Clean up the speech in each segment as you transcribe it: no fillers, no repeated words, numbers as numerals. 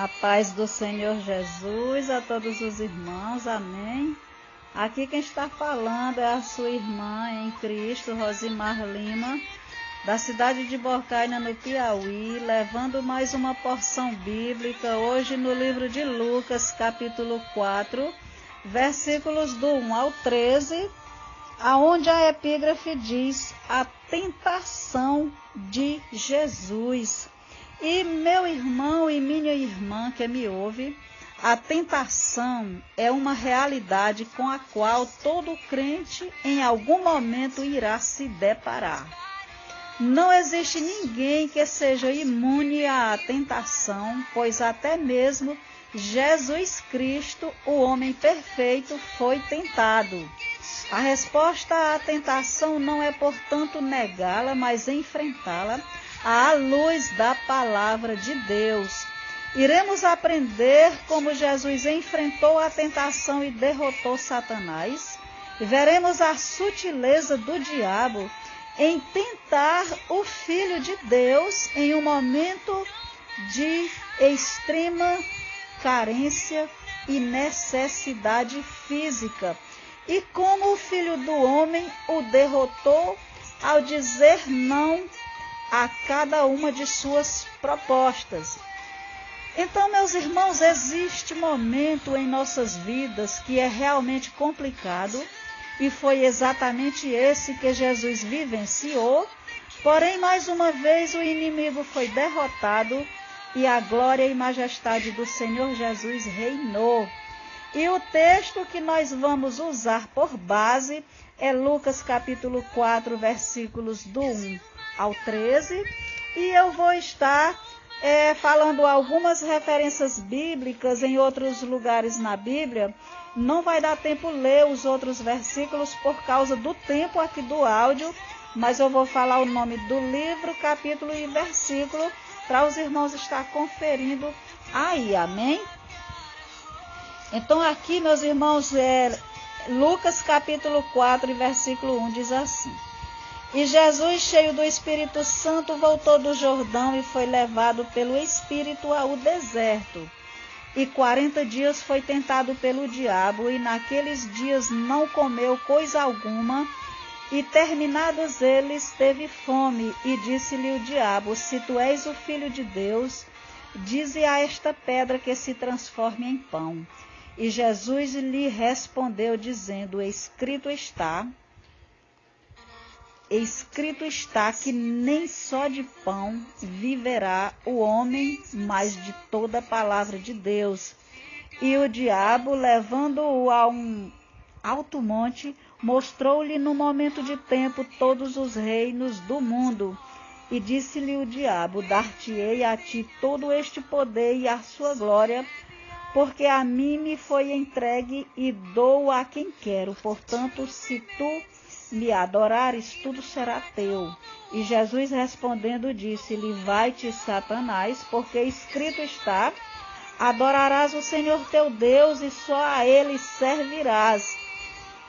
A paz do Senhor Jesus a todos os irmãos, amém. Aqui quem está falando é a sua irmã em Cristo, Rosimar Lima, da cidade de Bocaina, no Piauí, levando mais uma porção bíblica, hoje no livro de Lucas, capítulo 4, versículos do 1 ao 13, aonde a epígrafe diz: a tentação de Jesus. E meu irmão e minha irmã que me ouve, a tentação é uma realidade com a qual todo crente em algum momento irá se deparar. Não existe ninguém que seja imune à tentação, pois até mesmo Jesus Cristo, o homem perfeito, foi tentado. A resposta à tentação não é, portanto, negá-la, mas enfrentá-la à luz da palavra de Deus. Iremos aprender como Jesus enfrentou a tentação e derrotou Satanás. E veremos a sutileza do diabo em tentar o Filho de Deus em um momento de extrema carência e necessidade física. E como o Filho do Homem o derrotou ao dizer não a cada uma de suas propostas. Então, meus irmãos, existe momento em nossas vidas que é realmente complicado, e foi exatamente esse que Jesus vivenciou, porém, mais uma vez, o inimigo foi derrotado e a glória e majestade do Senhor Jesus reinou. E o texto que nós vamos usar por base é Lucas capítulo 4, versículos do 1 ao 13, e eu vou estar falando algumas referências bíblicas em outros lugares na Bíblia. Não vai dar tempo ler os outros versículos por causa do tempo aqui do áudio, mas eu vou falar o nome do livro, capítulo e versículo para os irmãos estar conferindo aí, amém? Então aqui, meus irmãos, Lucas capítulo 4, versículo 1 diz assim: E Jesus, cheio do Espírito Santo, voltou do Jordão e foi levado pelo Espírito ao deserto. E 40 dias foi tentado pelo diabo, e naqueles dias não comeu coisa alguma, e terminados eles teve fome, e disse-lhe o diabo: Se tu és o Filho de Deus, dize a esta pedra que se transforme em pão. E Jesus lhe respondeu, dizendo: Escrito está que nem só de pão viverá o homem, mas de toda palavra de Deus. E o diabo, levando-o a um alto monte, mostrou-lhe no momento de tempo todos os reinos do mundo. E disse-lhe o diabo: Dar-te-ei a ti todo este poder e a sua glória, porque a mim me foi entregue e dou a quem quero. Portanto, se tu me adorares, tudo será teu. E Jesus respondendo disse-lhe: Vai-te, Satanás, porque escrito está: Adorarás o Senhor teu Deus e só a ele servirás.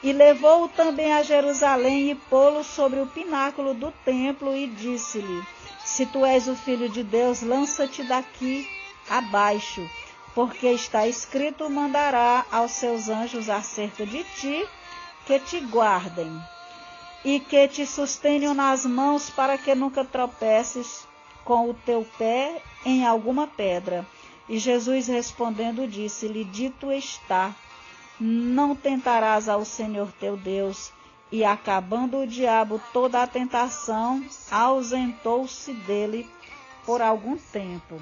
E levou-o também a Jerusalém e pô-lo sobre o pináculo do templo e disse-lhe: Se tu és o Filho de Deus, lança-te daqui abaixo, porque está escrito: mandará aos seus anjos acerca de ti, que te guardem, e que te sustenham nas mãos, para que nunca tropeces com o teu pé em alguma pedra. E Jesus respondendo disse-lhe: Dito está, não tentarás ao Senhor teu Deus. E acabando o diabo toda a tentação, ausentou-se dele por algum tempo.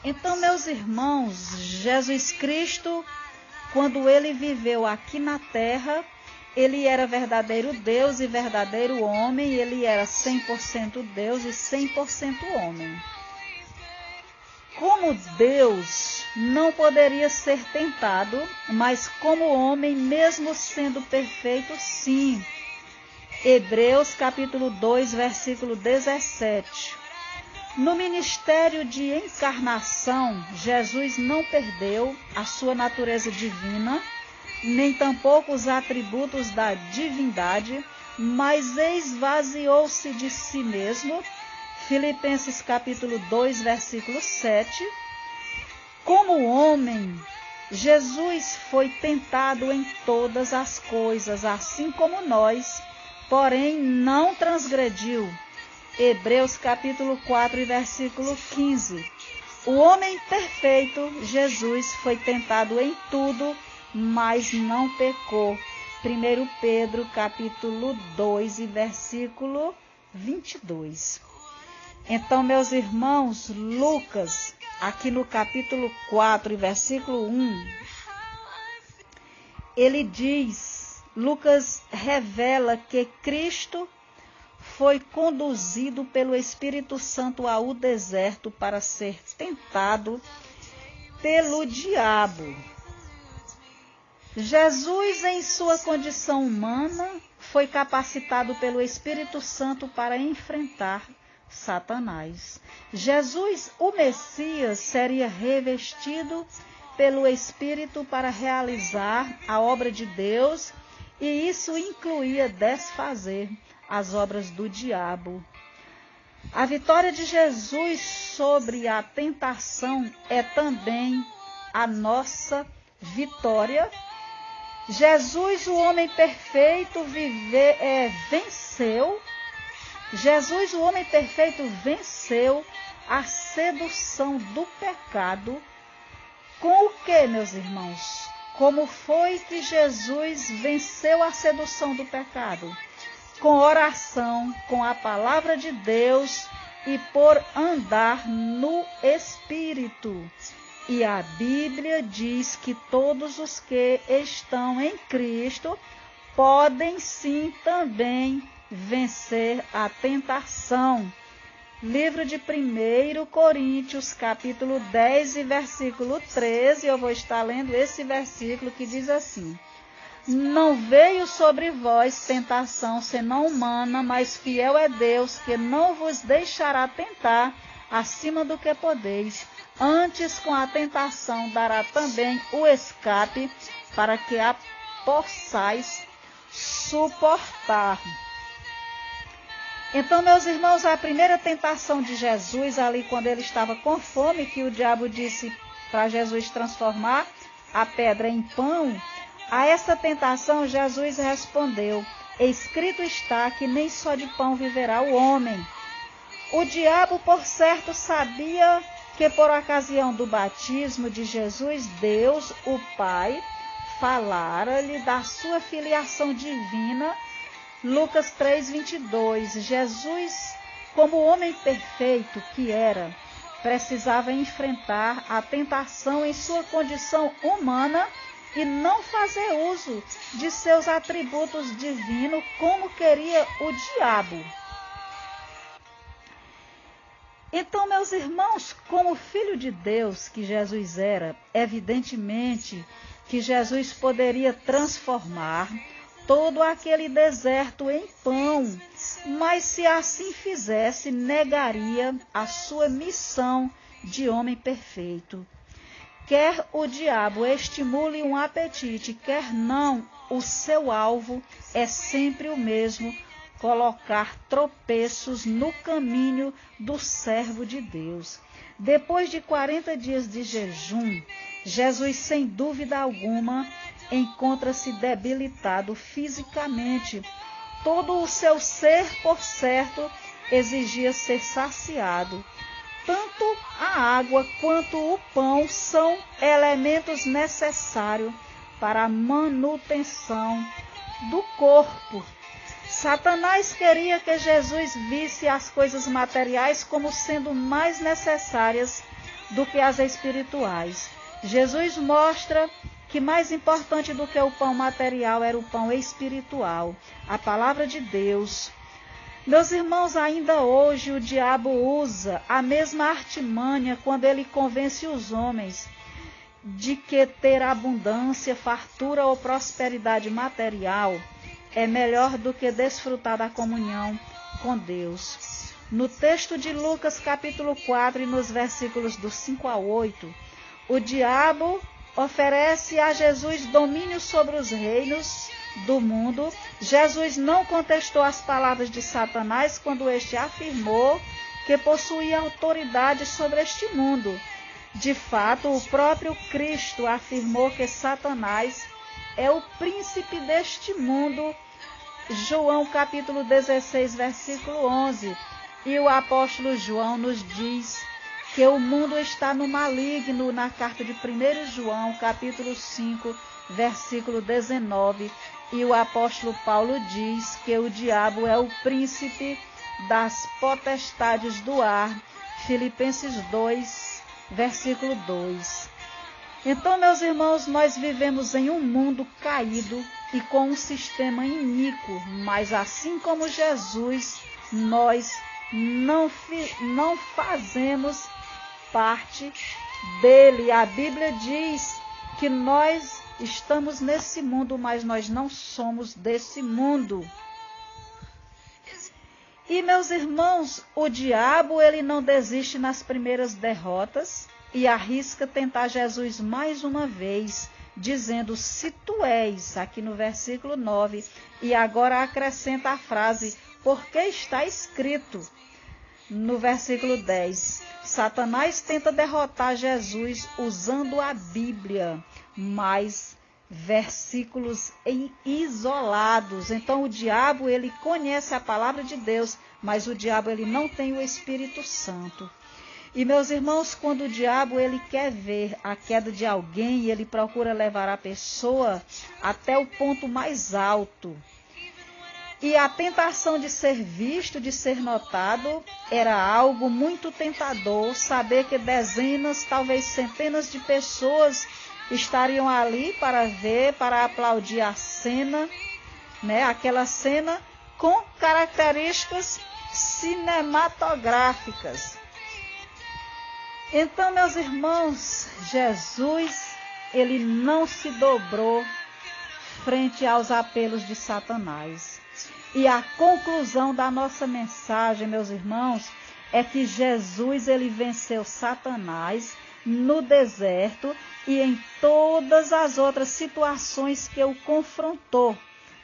Então, meus irmãos, Jesus Cristo, quando ele viveu aqui na terra, ele era verdadeiro Deus e verdadeiro homem. Ele era 100% Deus e 100% homem. Como Deus, não poderia ser tentado, mas como homem, mesmo sendo perfeito, sim. Hebreus capítulo 2, versículo 17. No ministério de encarnação, Jesus não perdeu a sua natureza divina, nem tampouco os atributos da divindade, mas esvaziou-se de si mesmo, Filipenses capítulo 2, versículo 7. Como homem, Jesus foi tentado em todas as coisas, assim como nós, porém não transgrediu. Hebreus capítulo 4, versículo 15. O homem perfeito, Jesus, foi tentado em tudo, mas não pecou. 1 Pedro capítulo 2, versículo 22. Então, meus irmãos, Lucas, aqui no capítulo 4, versículo 1, ele diz, Lucas revela que Cristo foi conduzido pelo Espírito Santo ao deserto para ser tentado pelo diabo. Jesus, em sua condição humana, foi capacitado pelo Espírito Santo para enfrentar Satanás. Jesus, o Messias, seria revestido pelo Espírito para realizar a obra de Deus, e isso incluía desfazer as obras do diabo. A vitória de Jesus sobre a tentação é também a nossa vitória. Jesus, o homem perfeito, venceu. Jesus, o homem perfeito, venceu a sedução do pecado. Com o que, meus irmãos? Como foi que Jesus venceu a sedução do pecado? Com oração, com a palavra de Deus e por andar no Espírito. E a Bíblia diz que todos os que estão em Cristo podem sim também vencer a tentação. Livro de 1 Coríntios, capítulo 10 e versículo 13, eu vou estar lendo esse versículo que diz assim: Não veio sobre vós tentação senão humana, mas fiel é Deus, que não vos deixará tentar acima do que podeis. Antes, com a tentação, dará também o escape, para que a possais suportar. Então, meus irmãos, a primeira tentação de Jesus, ali quando ele estava com fome, que o diabo disse para Jesus transformar a pedra em pão, a essa tentação Jesus respondeu: Escrito está que nem só de pão viverá o homem. O diabo, por certo, sabia que por ocasião do batismo de Jesus, Deus, o Pai, falara-lhe da sua filiação divina. Lucas 3:22. Jesus, como homem perfeito que era, precisava enfrentar a tentação em sua condição humana e não fazer uso de seus atributos divinos como queria o diabo. Então, meus irmãos, como filho de Deus que Jesus era, evidentemente que Jesus poderia transformar todo aquele deserto em pão, mas se assim fizesse, negaria a sua missão de homem perfeito. Quer o diabo estimule um apetite, quer não, o seu alvo é sempre o mesmo: colocar tropeços no caminho do servo de Deus. Depois de 40 dias de jejum, Jesus, sem dúvida alguma, encontra-se debilitado fisicamente. Todo o seu ser, por certo, exigia ser saciado. Tanto a água quanto o pão são elementos necessários para a manutenção do corpo. Satanás queria que Jesus visse as coisas materiais como sendo mais necessárias do que as espirituais. Jesus mostra que mais importante do que o pão material era o pão espiritual, a palavra de Deus. Meus irmãos, ainda hoje o diabo usa a mesma artimanha quando ele convence os homens de que ter abundância, fartura ou prosperidade material é melhor do que desfrutar da comunhão com Deus. No texto de Lucas capítulo 4 e nos versículos do 5 a 8, o diabo oferece a Jesus domínio sobre os reinos do mundo. Jesus não contestou as palavras de Satanás quando este afirmou que possuía autoridade sobre este mundo. De fato, o próprio Cristo afirmou que Satanás é o príncipe deste mundo, João capítulo 16, versículo 11. E o apóstolo João nos diz que o mundo está no maligno, na carta de 1 João, capítulo 5, versículo 19. E o apóstolo Paulo diz que o diabo é o príncipe das potestades do ar, Filipenses 2, versículo 2. Então, meus irmãos, nós vivemos em um mundo caído e com um sistema iníquo, mas assim como Jesus, nós não fazemos parte dele. A Bíblia diz que nós estamos nesse mundo, mas nós não somos desse mundo. E, meus irmãos, o diabo, ele não desiste nas primeiras derrotas e arrisca tentar Jesus mais uma vez, dizendo, se tu és, aqui no versículo 9, e agora acrescenta a frase, porque está escrito, no versículo 10. Satanás tenta derrotar Jesus usando a Bíblia, mas versículos isolados. Então o diabo, ele conhece a palavra de Deus, mas o diabo, ele não tem o Espírito Santo. E, meus irmãos, quando o diabo, ele quer ver a queda de alguém, ele procura levar a pessoa até o ponto mais alto. E a tentação de ser visto, de ser notado, era algo muito tentador. Saber que dezenas, talvez centenas de pessoas estariam ali para ver, para aplaudir a cena, né? Aquela cena com características cinematográficas. Então, meus irmãos, Jesus, ele não se dobrou frente aos apelos de Satanás. E a conclusão da nossa mensagem, meus irmãos, é que Jesus, ele venceu Satanás no deserto e em todas as outras situações que o confrontou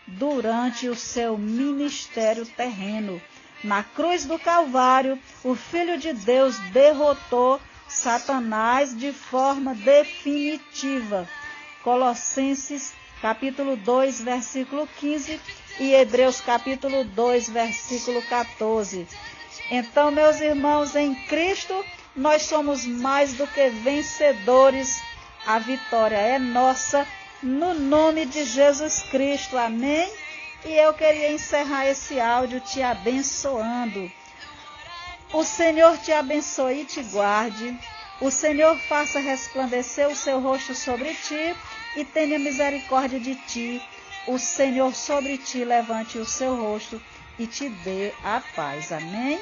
durante o seu ministério terreno. Na cruz do Calvário, o Filho de Deus derrotou Satanás de forma definitiva. Colossenses capítulo 2, versículo 15 e Hebreus capítulo 2, versículo 14. Então, meus irmãos, em Cristo, nós somos mais do que vencedores. A vitória é nossa, no nome de Jesus Cristo. Amém? E eu queria encerrar esse áudio te abençoando. O Senhor te abençoe e te guarde. O Senhor faça resplandecer o seu rosto sobre ti e tenha misericórdia de ti. O Senhor sobre ti levante o seu rosto e te dê a paz. Amém?